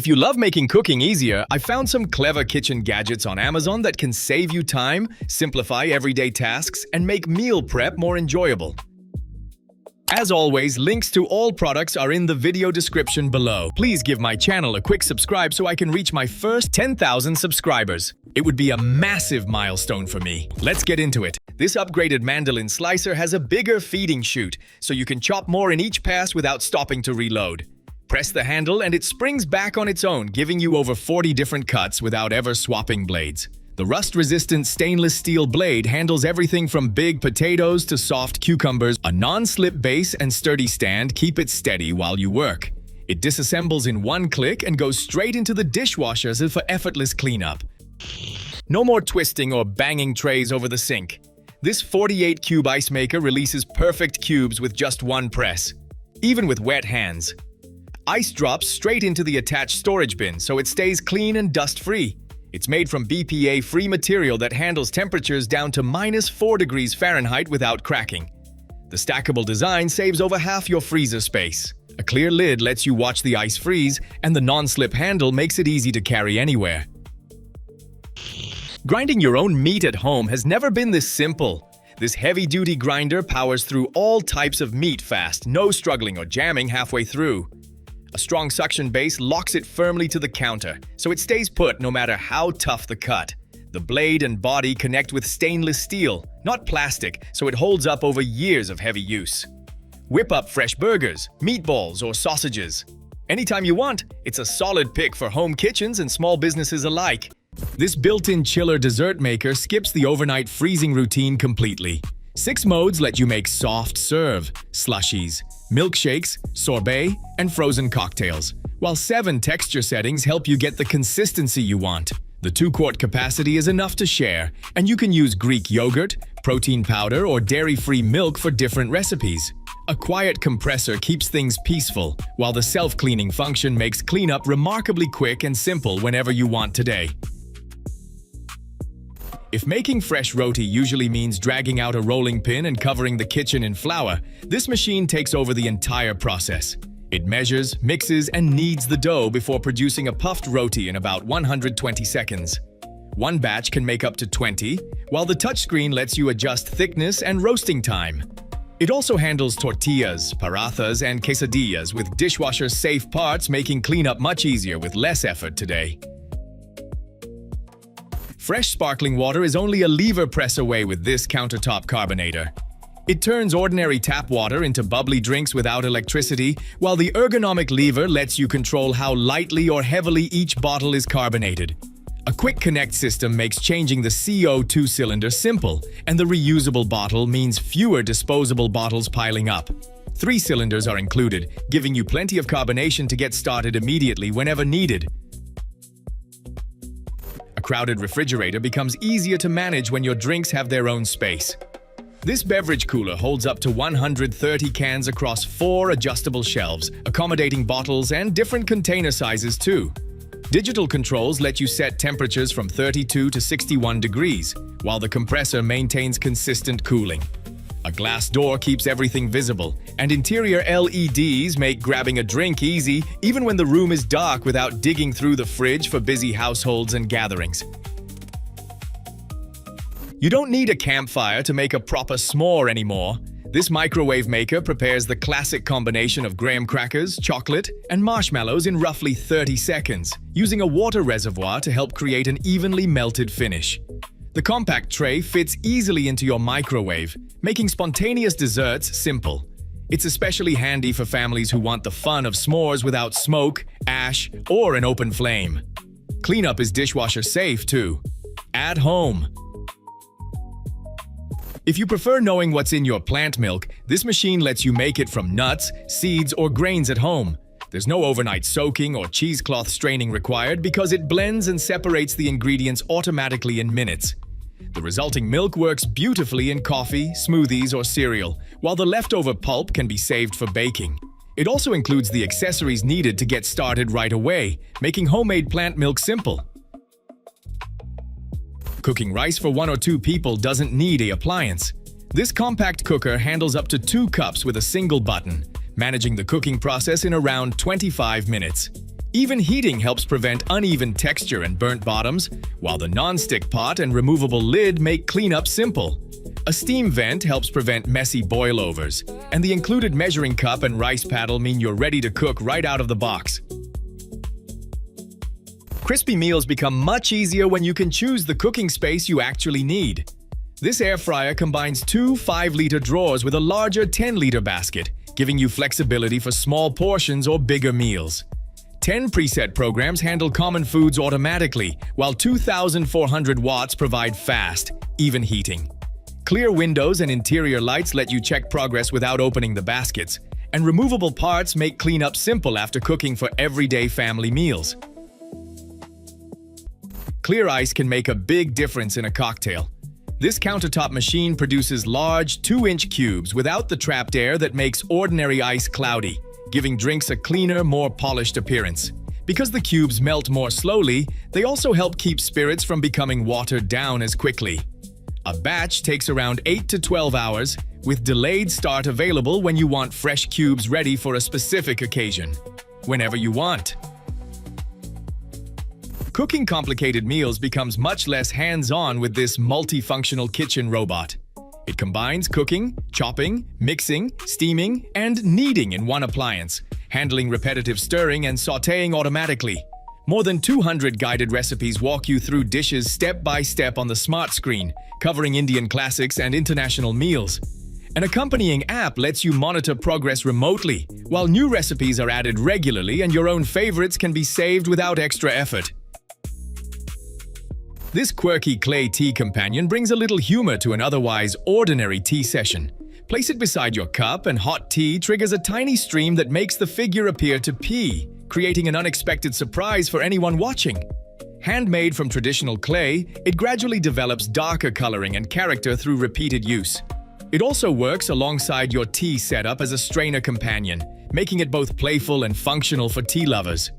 If you love making cooking easier, I found some clever kitchen gadgets on Amazon that can save you time, simplify everyday tasks, and make meal prep more enjoyable. As always, links to all products are in the video description below. Please give my channel a quick subscribe so I can reach my first 10,000 subscribers. It would be a massive milestone for me. Let's get into it. This upgraded mandolin slicer has a bigger feeding chute, so you can chop more in each pass without stopping to reload. Press the handle and it springs back on its own, giving you over 40 different cuts without ever swapping blades. The rust-resistant stainless steel blade handles everything from big potatoes to soft cucumbers. A non-slip base and sturdy stand keep it steady while you work. It disassembles in one click and goes straight into the dishwasher for effortless cleanup. No more twisting or banging trays over the sink. This 48-cube ice maker releases perfect cubes with just one press, even with wet hands. Ice drops straight into the attached storage bin, so it stays clean and dust-free. It's made from BPA-free material that handles temperatures down to -4 degrees Fahrenheit without cracking. The stackable design saves over half your freezer space. A clear lid lets you watch the ice freeze, and the non-slip handle makes it easy to carry anywhere. Grinding your own meat at home has never been this simple. This heavy-duty grinder powers through all types of meat fast, no struggling or jamming halfway through. A strong suction base locks it firmly to the counter, so it stays put no matter how tough the cut. The blade and body connect with stainless steel, not plastic, so it holds up over years of heavy use. Whip up fresh burgers, meatballs, or sausages. Anytime you want, it's a solid pick for home kitchens and small businesses alike. This built-in chiller dessert maker skips the overnight freezing routine completely. 6 modes let you make soft serve, slushies, milkshakes, sorbet, and frozen cocktails, while 7 texture settings help you get the consistency you want. The 2-quart capacity is enough to share, and you can use Greek yogurt, protein powder, or dairy-free milk for different recipes. A quiet compressor keeps things peaceful, while the self-cleaning function makes cleanup remarkably quick and simple whenever you want today. If making fresh roti usually means dragging out a rolling pin and covering the kitchen in flour, this machine takes over the entire process. It measures, mixes, and kneads the dough before producing a puffed roti in about 120 seconds. One batch can make up to 20, while the touchscreen lets you adjust thickness and roasting time. It also handles tortillas, parathas, and quesadillas with dishwasher-safe parts, making cleanup much easier with less effort today. Fresh sparkling water is only a lever press away with this countertop carbonator. It turns ordinary tap water into bubbly drinks without electricity, while the ergonomic lever lets you control how lightly or heavily each bottle is carbonated. A quick connect system makes changing the CO2 cylinder simple, and the reusable bottle means fewer disposable bottles piling up. 3 cylinders are included, giving you plenty of carbonation to get started immediately whenever needed. A crowded refrigerator becomes easier to manage when your drinks have their own space. This beverage cooler holds up to 130 cans across 4 adjustable shelves, accommodating bottles and different container sizes too. Digital controls let you set temperatures from 32 to 61 degrees, while the compressor maintains consistent cooling. A glass door keeps everything visible, and interior LEDs make grabbing a drink easy even when the room is dark without digging through the fridge for busy households and gatherings. You don't need a campfire to make a proper s'more anymore. This microwave maker prepares the classic combination of graham crackers, chocolate, and marshmallows in roughly 30 seconds, using a water reservoir to help create an evenly melted finish. The compact tray fits easily into your microwave, making spontaneous desserts simple. It's especially handy for families who want the fun of s'mores without smoke, ash, or an open flame. Cleanup is dishwasher safe too. At home. If you prefer knowing what's in your plant milk, this machine lets you make it from nuts, seeds, or grains at home. There's no overnight soaking or cheesecloth straining required because it blends and separates the ingredients automatically in minutes. The resulting milk works beautifully in coffee, smoothies, or cereal, while the leftover pulp can be saved for baking. It also includes the accessories needed to get started right away, making homemade plant milk simple. Cooking rice for 1 or 2 people doesn't need an appliance. This compact cooker handles up to 2 cups with a single button, managing the cooking process in around 25 minutes. Even heating helps prevent uneven texture and burnt bottoms, while the non-stick pot and removable lid make cleanup simple. A steam vent helps prevent messy boilovers, and the included measuring cup and rice paddle mean you're ready to cook right out of the box. Crispy meals become much easier when you can choose the cooking space you actually need. This air fryer combines two 5-liter drawers with a larger 10-liter basket, giving you flexibility for small portions or bigger meals. 10 preset programs handle common foods automatically, while 2,400 watts provide fast, even heating. Clear windows and interior lights let you check progress without opening the baskets, and removable parts make cleanup simple after cooking for everyday family meals. Clear ice can make a big difference in a cocktail. This countertop machine produces large 2-inch cubes without the trapped air that makes ordinary ice cloudy, giving drinks a cleaner, more polished appearance. Because the cubes melt more slowly, they also help keep spirits from becoming watered down as quickly. A batch takes around 8 to 12 hours, with delayed start available when you want fresh cubes ready for a specific occasion, whenever you want. Cooking complicated meals becomes much less hands-on with this multifunctional kitchen robot. It combines cooking, chopping, mixing, steaming, and kneading in one appliance, handling repetitive stirring and sautéing automatically. More than 200 guided recipes walk you through dishes step by step on the smart screen, covering Indian classics and international meals. An accompanying app lets you monitor progress remotely, while new recipes are added regularly and your own favorites can be saved without extra effort. This quirky clay tea companion brings a little humor to an otherwise ordinary tea session. Place it beside your cup and hot tea triggers a tiny stream that makes the figure appear to pee, creating an unexpected surprise for anyone watching. Handmade from traditional clay, it gradually develops darker coloring and character through repeated use. It also works alongside your tea setup as a strainer companion, making it both playful and functional for tea lovers.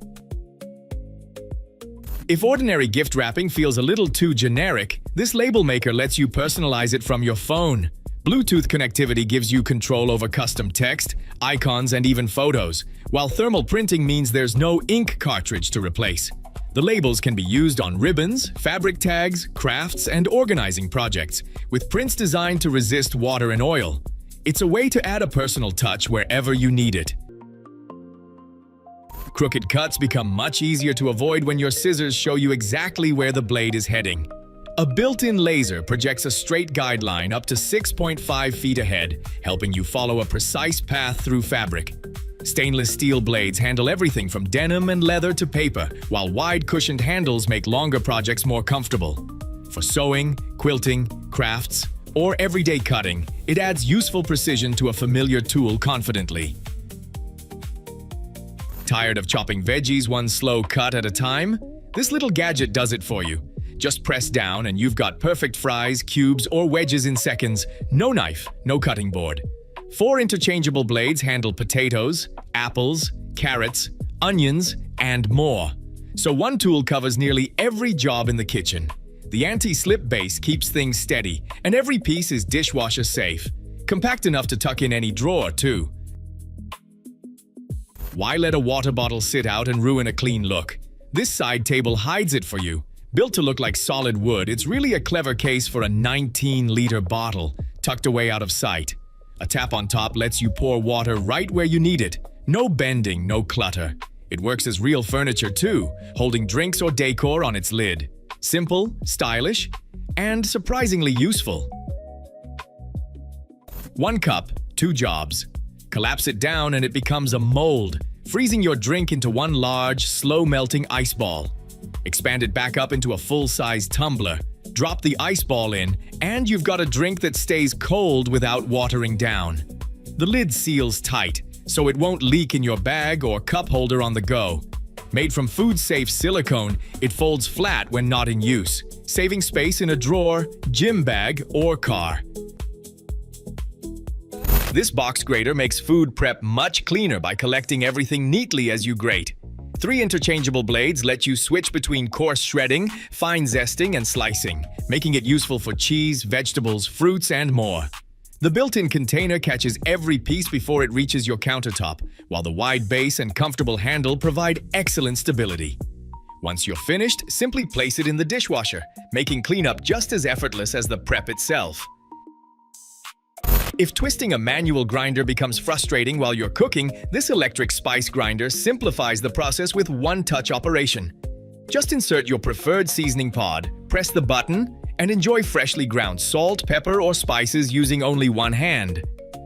If ordinary gift wrapping feels a little too generic, this label maker lets you personalize it from your phone. Bluetooth connectivity gives you control over custom text, icons, and even photos, while thermal printing means there's no ink cartridge to replace. The labels can be used on ribbons, fabric tags, crafts, and organizing projects, with prints designed to resist water and oil. It's a way to add a personal touch wherever you need it. Crooked cuts become much easier to avoid when your scissors show you exactly where the blade is heading. A built-in laser projects a straight guideline up to 6.5 feet ahead, helping you follow a precise path through fabric. Stainless steel blades handle everything from denim and leather to paper, while wide cushioned handles make longer projects more comfortable. For sewing, quilting, crafts, or everyday cutting, it adds useful precision to a familiar tool confidently. Tired of chopping veggies one slow cut at a time? This little gadget does it for you. Just press down and you've got perfect fries, cubes, or wedges in seconds. No knife, no cutting board. 4 interchangeable blades handle potatoes, apples, carrots, onions, and more. So one tool covers nearly every job in the kitchen. The anti-slip base keeps things steady, and every piece is dishwasher safe. Compact enough to tuck in any drawer, too. Why let a water bottle sit out and ruin a clean look? This side table hides it for you. Built to look like solid wood, it's really a clever case for a 19-liter bottle, tucked away out of sight. A tap on top lets you pour water right where you need it. No bending, no clutter. It works as real furniture too, holding drinks or decor on its lid. Simple, stylish, and surprisingly useful. 1 cup, 2 jobs. Collapse it down and it becomes a mold, freezing your drink into one large, slow-melting ice ball. Expand it back up into a full-size tumbler. Drop the ice ball in, and you've got a drink that stays cold without watering down. The lid seals tight, so it won't leak in your bag or cup holder on the go. Made from food-safe silicone, it folds flat when not in use, saving space in a drawer, gym bag, or car. This box grater makes food prep much cleaner by collecting everything neatly as you grate. 3 interchangeable blades let you switch between coarse shredding, fine zesting, and slicing, making it useful for cheese, vegetables, fruits, and more. The built-in container catches every piece before it reaches your countertop, while the wide base and comfortable handle provide excellent stability. Once you're finished, simply place it in the dishwasher, making cleanup just as effortless as the prep itself. If twisting a manual grinder becomes frustrating while you're cooking, this electric spice grinder simplifies the process with one-touch operation. Just insert your preferred seasoning pod, press the button, and enjoy freshly ground salt, pepper, or spices using only one hand.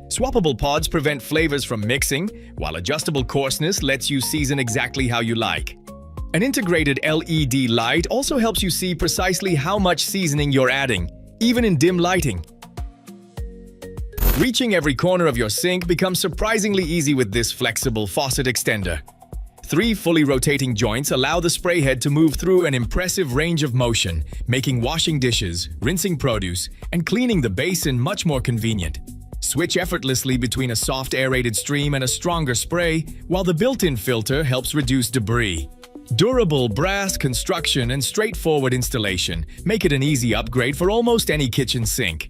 Swappable pods prevent flavors from mixing, while adjustable coarseness lets you season exactly how you like. An integrated LED light also helps you see precisely how much seasoning you're adding, even in dim lighting. Reaching every corner of your sink becomes surprisingly easy with this flexible faucet extender. 3 fully rotating joints allow the spray head to move through an impressive range of motion, making washing dishes, rinsing produce, and cleaning the basin much more convenient. Switch effortlessly between a soft aerated stream and a stronger spray, while the built-in filter helps reduce debris. Durable brass construction and straightforward installation make it an easy upgrade for almost any kitchen sink.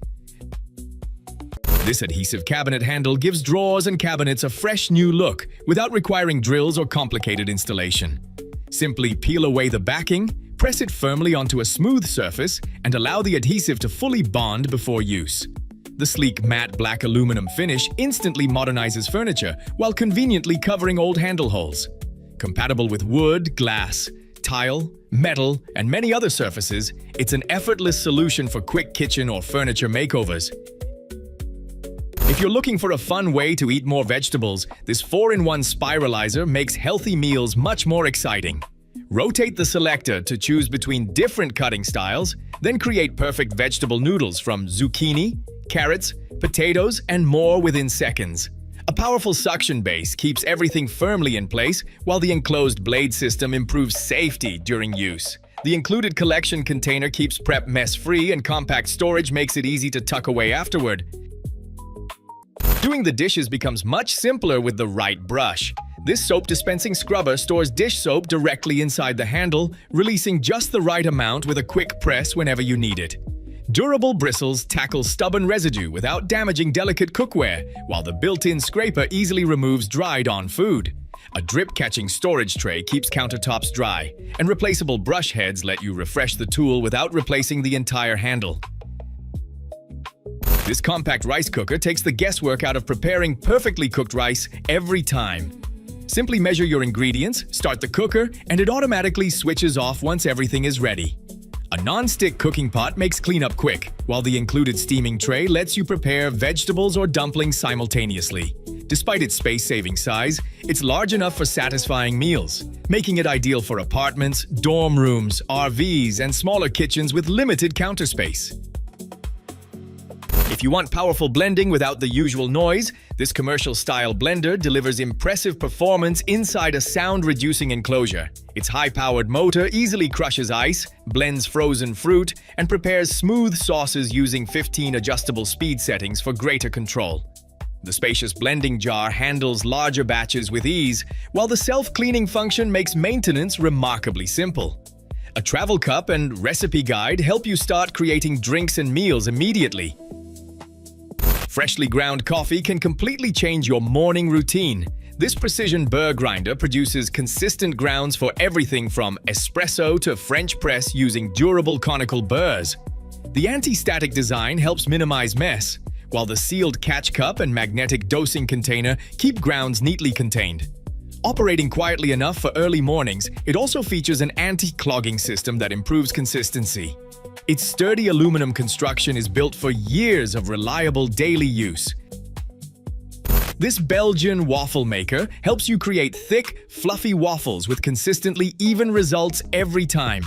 This adhesive cabinet handle gives drawers and cabinets a fresh new look without requiring drills or complicated installation. Simply peel away the backing, press it firmly onto a smooth surface, and allow the adhesive to fully bond before use. The sleek matte black aluminum finish instantly modernizes furniture while conveniently covering old handle holes. Compatible with wood, glass, tile, metal, and many other surfaces, it's an effortless solution for quick kitchen or furniture makeovers. If you're looking for a fun way to eat more vegetables, this 4-in-1 spiralizer makes healthy meals much more exciting. Rotate the selector to choose between different cutting styles, then create perfect vegetable noodles from zucchini, carrots, potatoes, and more within seconds. A powerful suction base keeps everything firmly in place, while the enclosed blade system improves safety during use. The included collection container keeps prep mess-free, and compact storage makes it easy to tuck away afterward. Doing the dishes becomes much simpler with the right brush. This soap dispensing scrubber stores dish soap directly inside the handle, releasing just the right amount with a quick press whenever you need it. Durable bristles tackle stubborn residue without damaging delicate cookware, while the built-in scraper easily removes dried-on food. A drip-catching storage tray keeps countertops dry, and replaceable brush heads let you refresh the tool without replacing the entire handle. This compact rice cooker takes the guesswork out of preparing perfectly cooked rice every time. Simply measure your ingredients, start the cooker, and it automatically switches off once everything is ready. A non-stick cooking pot makes cleanup quick, while the included steaming tray lets you prepare vegetables or dumplings simultaneously. Despite its space-saving size, it's large enough for satisfying meals, making it ideal for apartments, dorm rooms, RVs, and smaller kitchens with limited counter space. If you want powerful blending without the usual noise, this commercial-style blender delivers impressive performance inside a sound-reducing enclosure. Its high-powered motor easily crushes ice, blends frozen fruit, and prepares smooth sauces using 15 adjustable speed settings for greater control. The spacious blending jar handles larger batches with ease, while the self-cleaning function makes maintenance remarkably simple. A travel cup and recipe guide help you start creating drinks and meals immediately. Freshly ground coffee can completely change your morning routine. This precision burr grinder produces consistent grounds for everything from espresso to French press using durable conical burrs. The anti-static design helps minimize mess, while the sealed catch cup and magnetic dosing container keep grounds neatly contained. Operating quietly enough for early mornings, it also features an anti-clogging system that improves consistency. Its sturdy aluminum construction is built for years of reliable daily use. This Belgian waffle maker helps you create thick, fluffy waffles with consistently even results every time.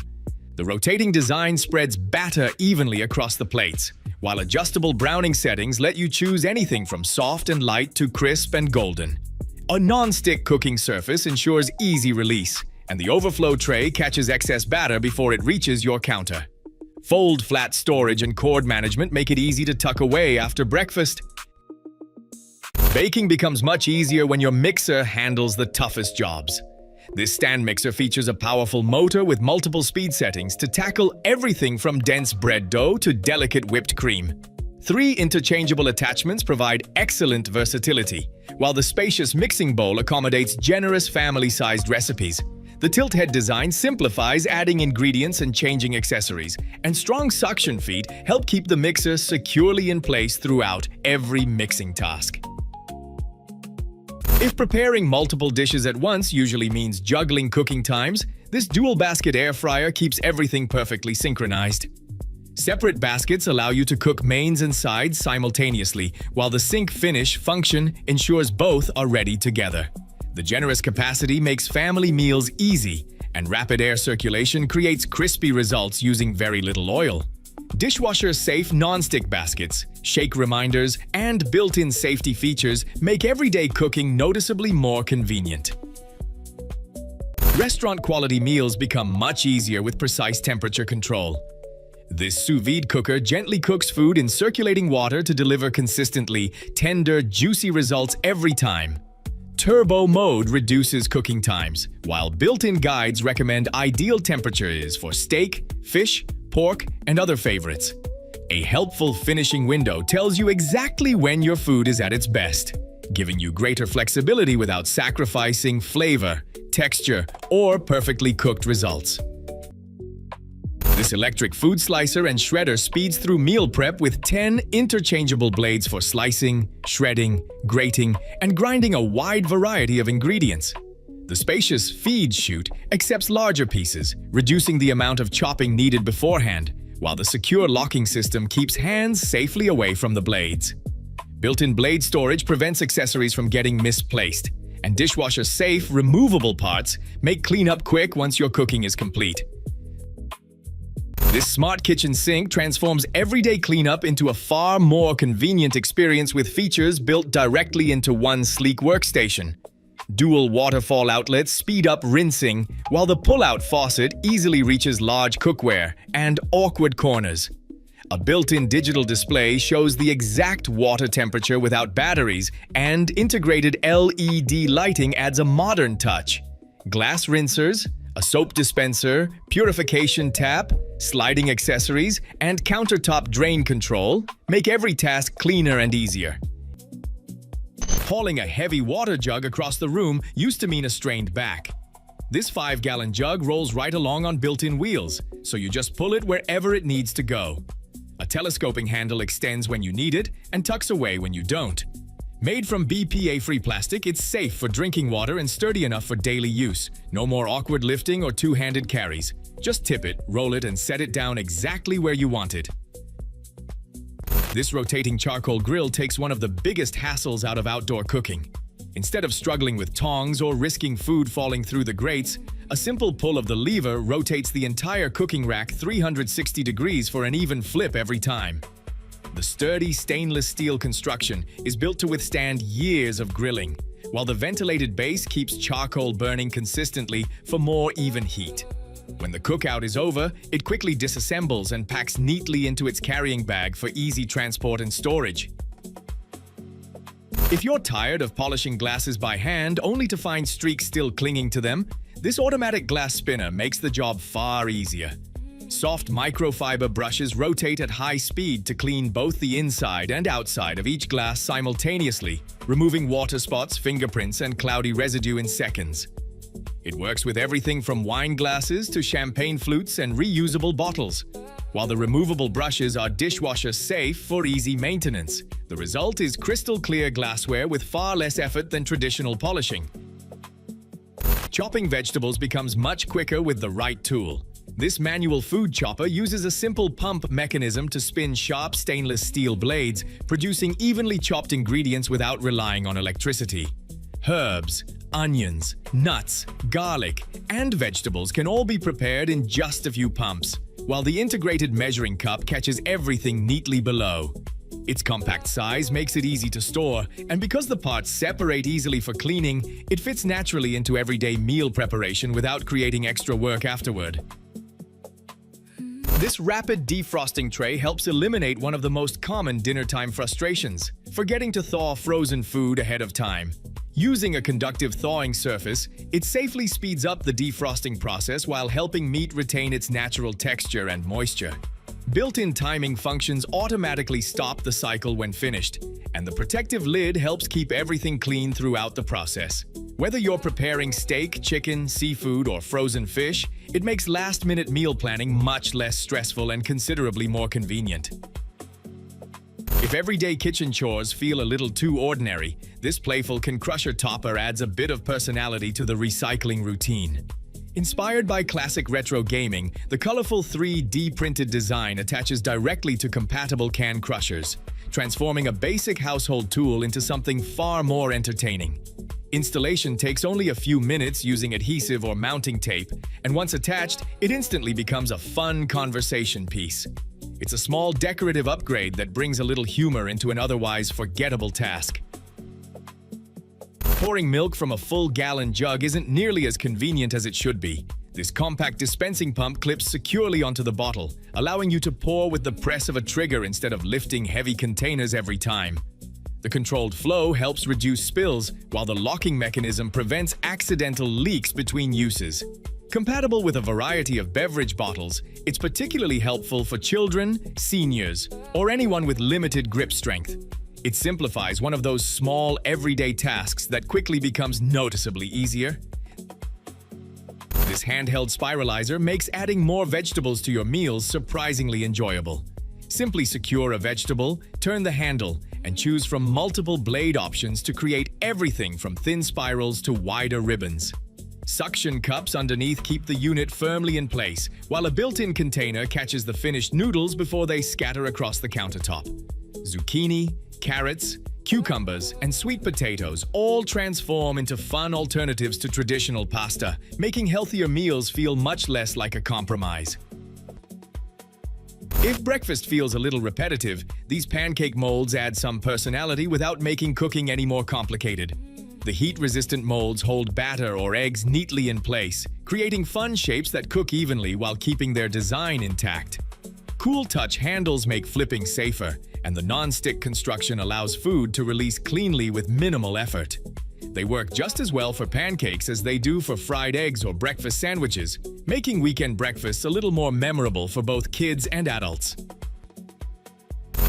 The rotating design spreads batter evenly across the plates, while adjustable browning settings let you choose anything from soft and light to crisp and golden. A non-stick cooking surface ensures easy release, and the overflow tray catches excess batter before it reaches your counter. Fold flat storage and cord management make it easy to tuck away after breakfast. Baking becomes much easier when your mixer handles the toughest jobs. This stand mixer features a powerful motor with multiple speed settings to tackle everything from dense bread dough to delicate whipped cream. 3 interchangeable attachments provide excellent versatility, while the spacious mixing bowl accommodates generous family-sized recipes. The tilt head design simplifies adding ingredients and changing accessories, and strong suction feet help keep the mixer securely in place throughout every mixing task. If preparing multiple dishes at once usually means juggling cooking times, this dual-basket air fryer keeps everything perfectly synchronized. Separate baskets allow you to cook mains and sides simultaneously, while the sink finish function ensures both are ready together. The generous capacity makes family meals easy, and rapid air circulation creates crispy results using very little oil. Dishwasher-safe non-stick baskets, shake reminders, and built-in safety features make everyday cooking noticeably more convenient. Restaurant-quality meals become much easier with precise temperature control. This sous vide cooker gently cooks food in circulating water to deliver consistently tender, juicy results every time. Turbo mode reduces cooking times, while built-in guides recommend ideal temperatures for steak, fish, pork, and other favorites. A helpful finishing window tells you exactly when your food is at its best, giving you greater flexibility without sacrificing flavor, texture, or perfectly cooked results. This electric food slicer and shredder speeds through meal prep with 10 interchangeable blades for slicing, shredding, grating, and grinding a wide variety of ingredients. The spacious feed chute accepts larger pieces, reducing the amount of chopping needed beforehand, while the secure locking system keeps hands safely away from the blades. Built-in blade storage prevents accessories from getting misplaced, and dishwasher-safe, removable parts make cleanup quick once your cooking is complete. This smart kitchen sink transforms everyday cleanup into a far more convenient experience with features built directly into one sleek workstation. Dual waterfall outlets speed up rinsing, while the pull-out faucet easily reaches large cookware and awkward corners. A built-in digital display shows the exact water temperature without batteries, and integrated LED lighting adds a modern touch. Glass rinsers, a soap dispenser, purification tap, sliding accessories, and countertop drain control make every task cleaner and easier. Hauling a heavy water jug across the room used to mean a strained back. This 5-gallon jug rolls right along on built-in wheels, so you just pull it wherever it needs to go. A telescoping handle extends when you need it and tucks away when you don't. Made from BPA-free plastic, it's safe for drinking water and sturdy enough for daily use. No more awkward lifting or two-handed carries. Just tip it, roll it, and set it down exactly where you want it. This rotating charcoal grill takes one of the biggest hassles out of outdoor cooking. Instead of struggling with tongs or risking food falling through the grates, a simple pull of the lever rotates the entire cooking rack 360 degrees for an even flip every time. The sturdy stainless steel construction is built to withstand years of grilling, while the ventilated base keeps charcoal burning consistently for more even heat. When the cookout is over, it quickly disassembles and packs neatly into its carrying bag for easy transport and storage. If you're tired of polishing glasses by hand only to find streaks still clinging to them, this automatic glass spinner makes the job far easier. Soft microfiber brushes rotate at high speed to clean both the inside and outside of each glass simultaneously, removing water spots, fingerprints, and cloudy residue in seconds. It works with everything from wine glasses to champagne flutes and reusable bottles, while the removable brushes are dishwasher safe for easy maintenance. The result is crystal clear glassware with far less effort than traditional polishing. Chopping vegetables becomes much quicker with the right tool. This manual food chopper uses a simple pump mechanism to spin sharp stainless steel blades, producing evenly chopped ingredients without relying on electricity. Herbs, onions, nuts, garlic, and vegetables can all be prepared in just a few pumps, while the integrated measuring cup catches everything neatly below. Its compact size makes it easy to store, and because the parts separate easily for cleaning, it fits naturally into everyday meal preparation without creating extra work afterward. This rapid defrosting tray helps eliminate one of the most common dinnertime frustrations: forgetting to thaw frozen food ahead of time. Using a conductive thawing surface, it safely speeds up the defrosting process while helping meat retain its natural texture and moisture. Built-in timing functions automatically stop the cycle when finished, and the protective lid helps keep everything clean throughout the process. Whether you're preparing steak, chicken, seafood, or frozen fish, it makes last-minute meal planning much less stressful and considerably more convenient. If everyday kitchen chores feel a little too ordinary, this playful can-crusher topper adds a bit of personality to the recycling routine. Inspired by classic retro gaming, the colorful 3D printed design attaches directly to compatible can crushers, transforming a basic household tool into something far more entertaining. Installation takes only a few minutes using adhesive or mounting tape, and once attached, it instantly becomes a fun conversation piece. It's a small decorative upgrade that brings a little humor into an otherwise forgettable task. Pouring milk from a full-gallon jug isn't nearly as convenient as it should be. This compact dispensing pump clips securely onto the bottle, allowing you to pour with the press of a trigger instead of lifting heavy containers every time. The controlled flow helps reduce spills, while the locking mechanism prevents accidental leaks between uses. Compatible with a variety of beverage bottles, it's particularly helpful for children, seniors, or anyone with limited grip strength. It simplifies one of those small, everyday tasks that quickly becomes noticeably easier. This handheld spiralizer makes adding more vegetables to your meals surprisingly enjoyable. Simply secure a vegetable, turn the handle, and choose from multiple blade options to create everything from thin spirals to wider ribbons. Suction cups underneath keep the unit firmly in place, while a built-in container catches the finished noodles before they scatter across the countertop. Zucchini, carrots, cucumbers, and sweet potatoes all transform into fun alternatives to traditional pasta, making healthier meals feel much less like a compromise. If breakfast feels a little repetitive, these pancake molds add some personality without making cooking any more complicated. The heat-resistant molds hold batter or eggs neatly in place, creating fun shapes that cook evenly while keeping their design intact. Cool touch handles make flipping safer, and the non-stick construction allows food to release cleanly with minimal effort. They work just as well for pancakes as they do for fried eggs or breakfast sandwiches, making weekend breakfasts a little more memorable for both kids and adults.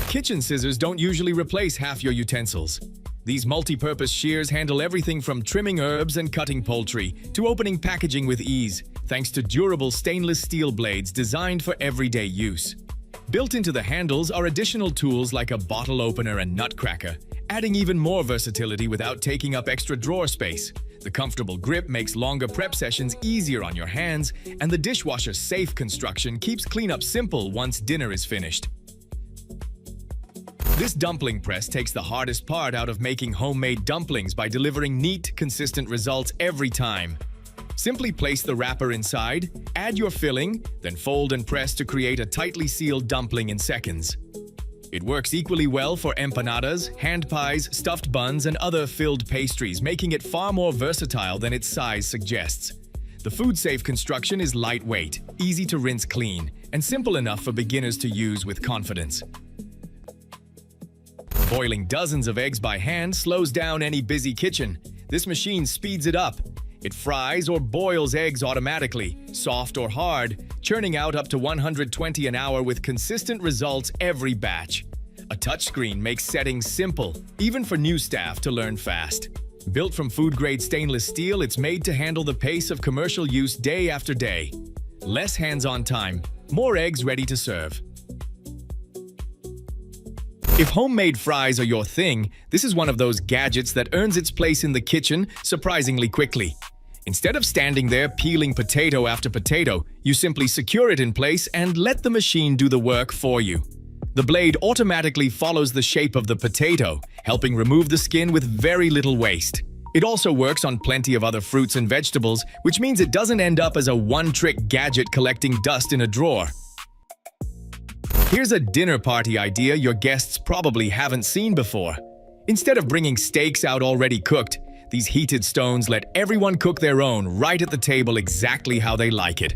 Kitchen scissors don't usually replace half your utensils. These multi-purpose shears handle everything from trimming herbs and cutting poultry to opening packaging with ease, thanks to durable stainless steel blades designed for everyday use. Built into the handles are additional tools like a bottle opener and nutcracker, adding even more versatility without taking up extra drawer space. The comfortable grip makes longer prep sessions easier on your hands, and the dishwasher-safe construction keeps cleanup simple once dinner is finished. This dumpling press takes the hardest part out of making homemade dumplings by delivering neat, consistent results every time. Simply place the wrapper inside, add your filling, then fold and press to create a tightly sealed dumpling in seconds. It works equally well for empanadas, hand pies, stuffed buns, and other filled pastries, making it far more versatile than its size suggests. The food-safe construction is lightweight, easy to rinse clean, and simple enough for beginners to use with confidence. Boiling dozens of eggs by hand slows down any busy kitchen. This machine speeds it up. It fries or boils eggs automatically, soft or hard, churning out up to 120 an hour with consistent results every batch. A touchscreen makes settings simple, even for new staff to learn fast. Built from food-grade stainless steel, it's made to handle the pace of commercial use day after day. Less hands-on time, more eggs ready to serve. If homemade fries are your thing, this is one of those gadgets that earns its place in the kitchen surprisingly quickly. Instead of standing there peeling potato after potato, you simply secure it in place and let the machine do the work for you. The blade automatically follows the shape of the potato, helping remove the skin with very little waste. It also works on plenty of other fruits and vegetables, which means it doesn't end up as a one-trick gadget collecting dust in a drawer. Here's a dinner party idea your guests probably haven't seen before. Instead of bringing steaks out already cooked, these heated stones let everyone cook their own right at the table exactly how they like it.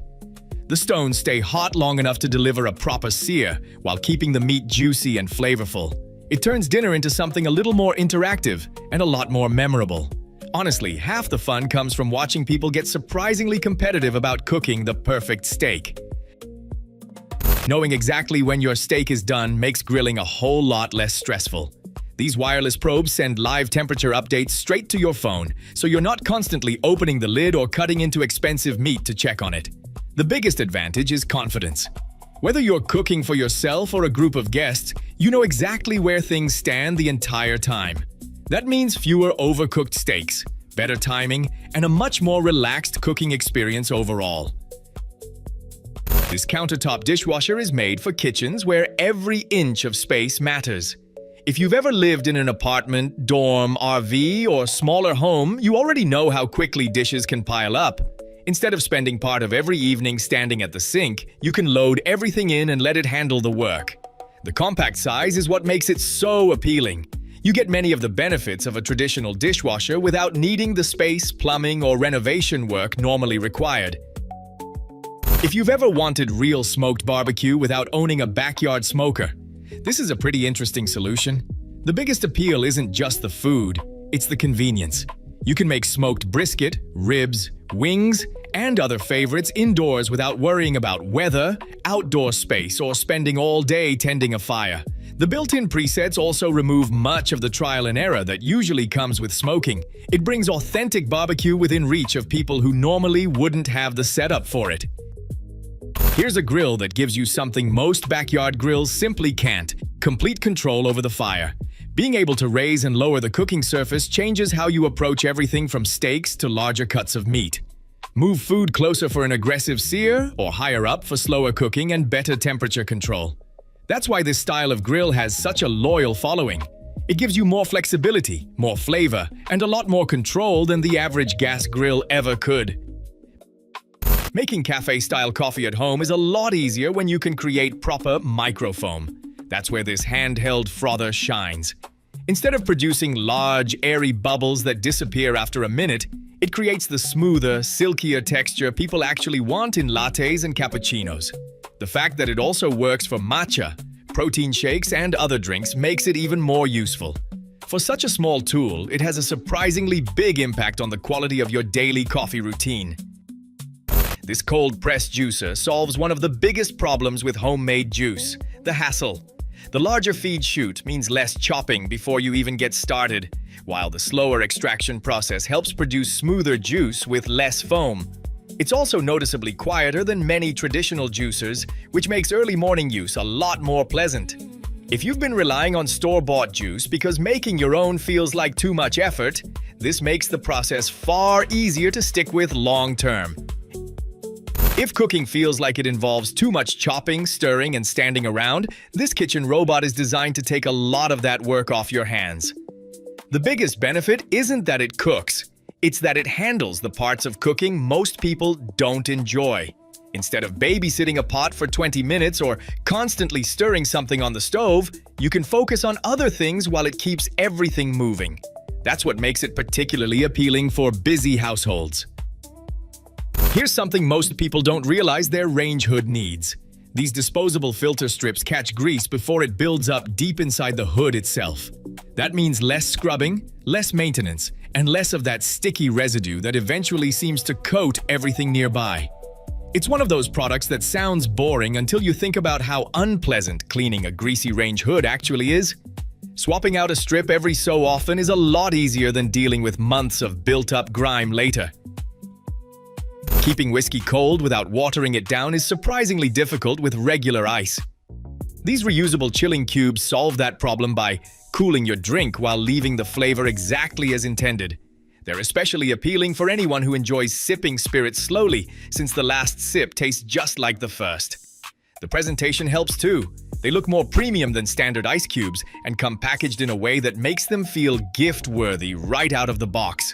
The stones stay hot long enough to deliver a proper sear while keeping the meat juicy and flavorful. It turns dinner into something a little more interactive and a lot more memorable. Honestly, half the fun comes from watching people get surprisingly competitive about cooking the perfect steak. Knowing exactly when your steak is done makes grilling a whole lot less stressful. These wireless probes send live temperature updates straight to your phone, so you're not constantly opening the lid or cutting into expensive meat to check on it. The biggest advantage is confidence. Whether you're cooking for yourself or a group of guests, you know exactly where things stand the entire time. That means fewer overcooked steaks, better timing, and a much more relaxed cooking experience overall. This countertop dishwasher is made for kitchens where every inch of space matters. If you've ever lived in an apartment, dorm, RV, or smaller home, you already know how quickly dishes can pile up. Instead of spending part of every evening standing at the sink, you can load everything in and let it handle the work. The compact size is what makes it so appealing. You get many of the benefits of a traditional dishwasher without needing the space, plumbing, or renovation work normally required. If you've ever wanted real smoked barbecue without owning a backyard smoker, this is a pretty interesting solution. The biggest appeal isn't just the food, it's the convenience. You can make smoked brisket, ribs, wings, and other favorites indoors without worrying about weather, outdoor space, or spending all day tending a fire. The built-in presets also remove much of the trial and error that usually comes with smoking. It brings authentic barbecue within reach of people who normally wouldn't have the setup for it. Here's a grill that gives you something most backyard grills simply can't: complete control over the fire. Being able to raise and lower the cooking surface changes how you approach everything from steaks to larger cuts of meat. Move food closer for an aggressive sear or higher up for slower cooking and better temperature control. That's why this style of grill has such a loyal following. It gives you more flexibility, more flavor, and a lot more control than the average gas grill ever could. Making cafe-style coffee at home is a lot easier when you can create proper microfoam. That's where this handheld frother shines. Instead of producing large, airy bubbles that disappear after a minute, it creates the smoother, silkier texture people actually want in lattes and cappuccinos. The fact that it also works for matcha, protein shakes, and other drinks makes it even more useful. For such a small tool, it has a surprisingly big impact on the quality of your daily coffee routine. This cold-press juicer solves one of the biggest problems with homemade juice: the hassle. The larger feed chute means less chopping before you even get started, while the slower extraction process helps produce smoother juice with less foam. It's also noticeably quieter than many traditional juicers, which makes early morning use a lot more pleasant. If you've been relying on store-bought juice because making your own feels like too much effort, this makes the process far easier to stick with long-term. If cooking feels like it involves too much chopping, stirring, and standing around, this kitchen robot is designed to take a lot of that work off your hands. The biggest benefit isn't that it cooks, it's that it handles the parts of cooking most people don't enjoy. Instead of babysitting a pot for 20 minutes or constantly stirring something on the stove, you can focus on other things while it keeps everything moving. That's what makes it particularly appealing for busy households. Here's something most people don't realize their range hood needs. These disposable filter strips catch grease before it builds up deep inside the hood itself. That means less scrubbing, less maintenance, and less of that sticky residue that eventually seems to coat everything nearby. It's one of those products that sounds boring until you think about how unpleasant cleaning a greasy range hood actually is. Swapping out a strip every so often is a lot easier than dealing with months of built-up grime later. Keeping whiskey cold without watering it down is surprisingly difficult with regular ice. These reusable chilling cubes solve that problem by cooling your drink while leaving the flavor exactly as intended. They're especially appealing for anyone who enjoys sipping spirits slowly, since the last sip tastes just like the first. The presentation helps too. They look more premium than standard ice cubes and come packaged in a way that makes them feel gift-worthy right out of the box.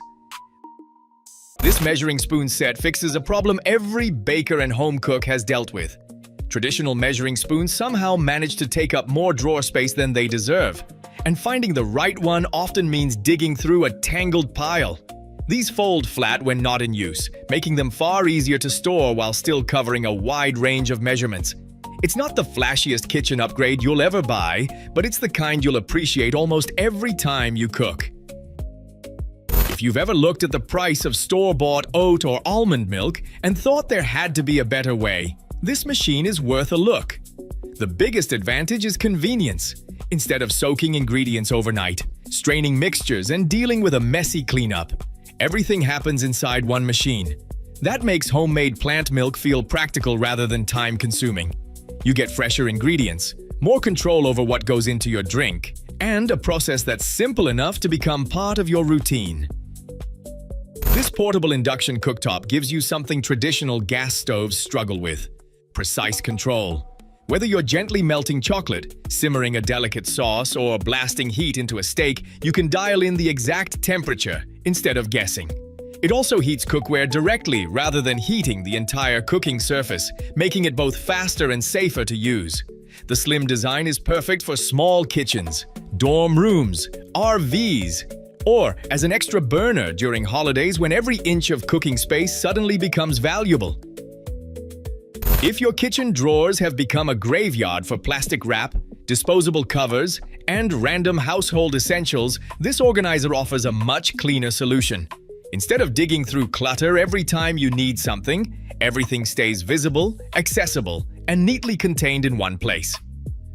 This measuring spoon set fixes a problem every baker and home cook has dealt with. Traditional measuring spoons somehow manage to take up more drawer space than they deserve, and finding the right one often means digging through a tangled pile. These fold flat when not in use, making them far easier to store while still covering a wide range of measurements. It's not the flashiest kitchen upgrade you'll ever buy, but it's the kind you'll appreciate almost every time you cook. If you've ever looked at the price of store-bought oat or almond milk and thought there had to be a better way, this machine is worth a look. The biggest advantage is convenience. Instead of soaking ingredients overnight, straining mixtures, and dealing with a messy cleanup, everything happens inside one machine. That makes homemade plant milk feel practical rather than time-consuming. You get fresher ingredients, more control over what goes into your drink, and a process that's simple enough to become part of your routine. This portable induction cooktop gives you something traditional gas stoves struggle with: precise control. Whether you're gently melting chocolate, simmering a delicate sauce, or blasting heat into a steak, you can dial in the exact temperature instead of guessing. It also heats cookware directly rather than heating the entire cooking surface, making it both faster and safer to use. The slim design is perfect for small kitchens, dorm rooms, RVs, or as an extra burner during holidays when every inch of cooking space suddenly becomes valuable. If your kitchen drawers have become a graveyard for plastic wrap, disposable covers, and random household essentials, this organizer offers a much cleaner solution. Instead of digging through clutter every time you need something, everything stays visible, accessible, and neatly contained in one place.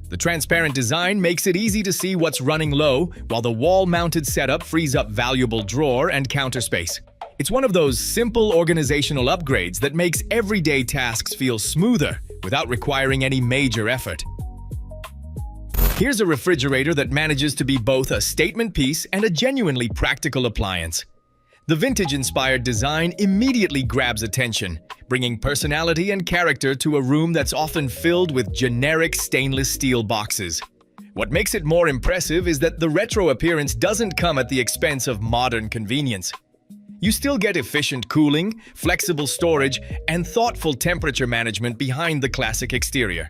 The transparent design makes it easy to see what's running low, while the wall-mounted setup frees up valuable drawer and counter space. It's one of those simple organizational upgrades that makes everyday tasks feel smoother without requiring any major effort. Here's a refrigerator that manages to be both a statement piece and a genuinely practical appliance. The vintage-inspired design immediately grabs attention, bringing personality and character to a room that's often filled with generic stainless steel boxes. What makes it more impressive is that the retro appearance doesn't come at the expense of modern convenience. You still get efficient cooling, flexible storage, and thoughtful temperature management behind the classic exterior.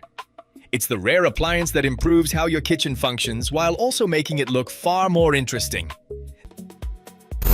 It's the rare appliance that improves how your kitchen functions while also making it look far more interesting.